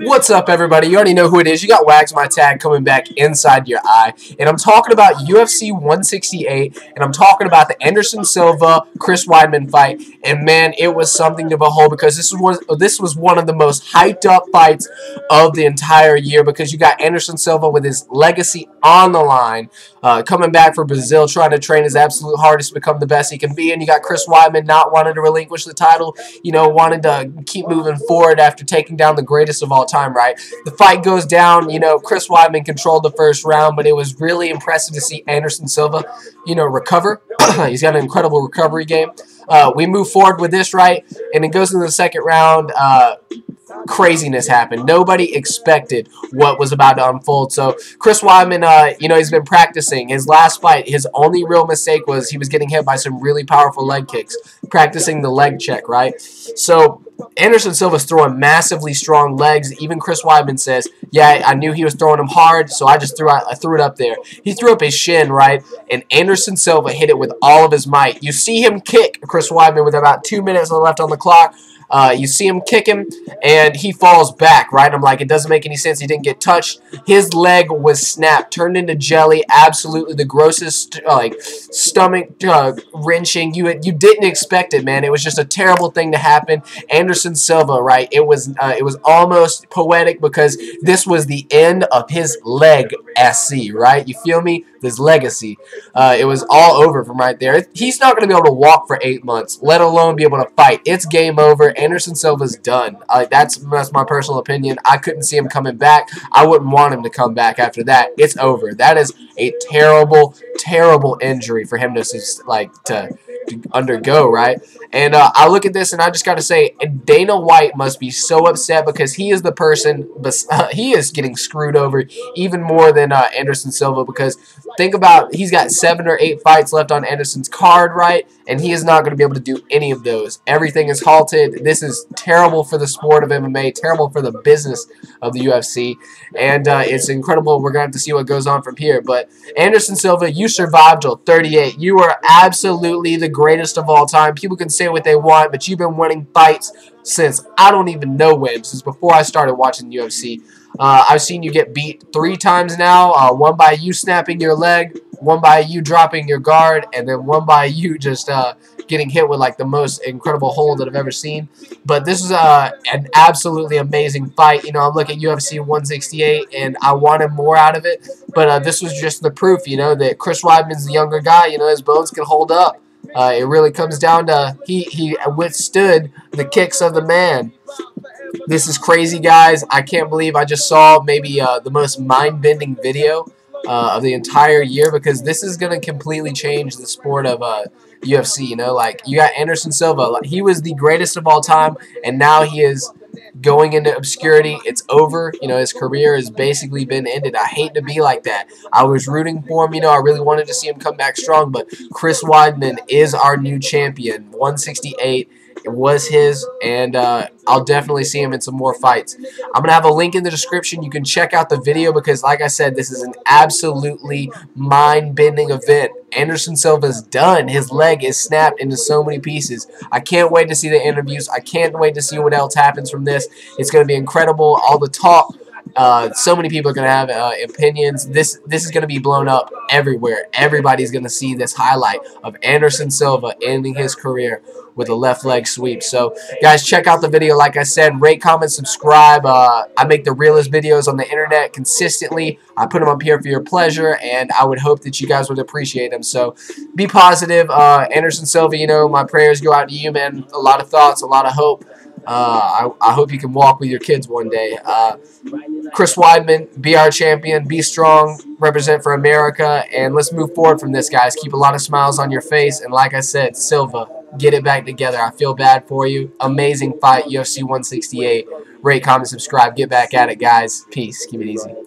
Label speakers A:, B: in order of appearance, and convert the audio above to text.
A: What's up, everybody? You already know who it is. You got Wags My Tag coming back inside your eye. And I'm talking about UFC 168, and I'm talking about the Anderson Silva, Chris Weidman fight. And, man, it was something to behold because this was one of the most hyped-up fights of the entire year because you got Anderson Silva with his legacy on the line, coming back for Brazil, trying to train his absolute hardest to become the best he can be. And you got Chris Weidman not wanting to relinquish the title, wanting to keep moving forward after taking down the greatest of all time, right? The fight goes down, Chris Weidman controlled the first round, but it was really impressive to see Anderson Silva, recover. He's got an incredible recovery game. We move forward with this, right? And it goes into the second round. Craziness happened. Nobody expected what was about to unfold. So Chris Weidman, he's been practicing. His last fight, his only real mistake was he was getting hit by some really powerful leg kicks, practicing the leg check, right? So Anderson Silva's throwing massively strong legs. Even Chris Weidman says, yeah, I knew he was throwing them hard, so I threw it up there. He threw up his shin, right? And Anderson Silva hit it with all of his might. You see him kick Chris Weidman with about 2 minutes left on the clock. You see him kick him, and he falls back, right? I'm like, it doesn't make any sense. He didn't get touched. His leg was snapped, turned into jelly. Absolutely the grossest, stomach wrenching. You didn't expect it, man. It was just a terrible thing to happen. Anderson Silva, right? It was almost poetic because this was the end of his legacy, right? You feel me? His legacy. It was all over from right there. He's not going to be able to walk for 8 months, let alone be able to fight. It's game over. Anderson Silva's done. That's my personal opinion. I couldn't see him coming back. I wouldn't want him to come back after that. It's over. That is a terrible, terrible injury for him to undergo, right? And I look at this and I just got to say, Dana White must be so upset because he is the person, he is getting screwed over even more than Anderson Silva because think about, he's got 7 or 8 fights left on Anderson's card, right? And he is not going to be able to do any of those. Everything is halted. This is terrible for the sport of MMA, terrible for the business of the UFC, and it's incredible. We're going to have to see what goes on from here. But Anderson Silva, you survived till 38. You are absolutely the greatest of all time. People can say what they want, but you've been winning fights since I don't even know when, since before I started watching UFC. I've seen you get beat 3 times now, one by you snapping your leg, one by you dropping your guard, and then one by you just getting hit with the most incredible hold that I've ever seen. But this is an absolutely amazing fight. I look at UFC 168 and I wanted more out of it, but this was just the proof, that Chris Weidman's the younger guy. His bones can hold up. It really comes down to he withstood the kicks of the man. This is crazy, guys. I can't believe I just saw maybe the most mind-bending video of the entire year because this is going to completely change the sport of UFC. You got Anderson Silva. He was the greatest of all time, and now he is going into obscurity. It's over. His career has basically been ended. I hate to be like that. I was rooting for him. I really wanted to see him come back strong, but Chris Weidman is our new champion. 168. It was his, and I'll definitely see him in some more fights. I'm going to have a link in the description. You can check out the video because, like I said, this is an absolutely mind-bending event. Anderson Silva's done. His leg is snapped into so many pieces. I can't wait to see the interviews. I can't wait to see what else happens from this. It's going to be incredible. All the talk. So many people are going to have opinions. This is going to be blown up everywhere. Everybody's going to see this highlight of Anderson Silva ending his career with a left leg sweep. So, guys, check out the video. Like I said, rate, comment, subscribe. I make the realest videos on the internet consistently. I put them up here for your pleasure, and I would hope that you guys would appreciate them. So, be positive. Anderson Silva, my prayers go out to you, man. A lot of thoughts, a lot of hope. I hope you can walk with your kids one day. Chris Weidman, be our champion, be strong, represent for America, and let's move forward from this, guys. Keep a lot of smiles on your face, and like I said, Silva, get it back together. I feel bad for you. Amazing fight, UFC 168. Rate, comment, subscribe. Get back at it, guys. Peace. Keep it easy.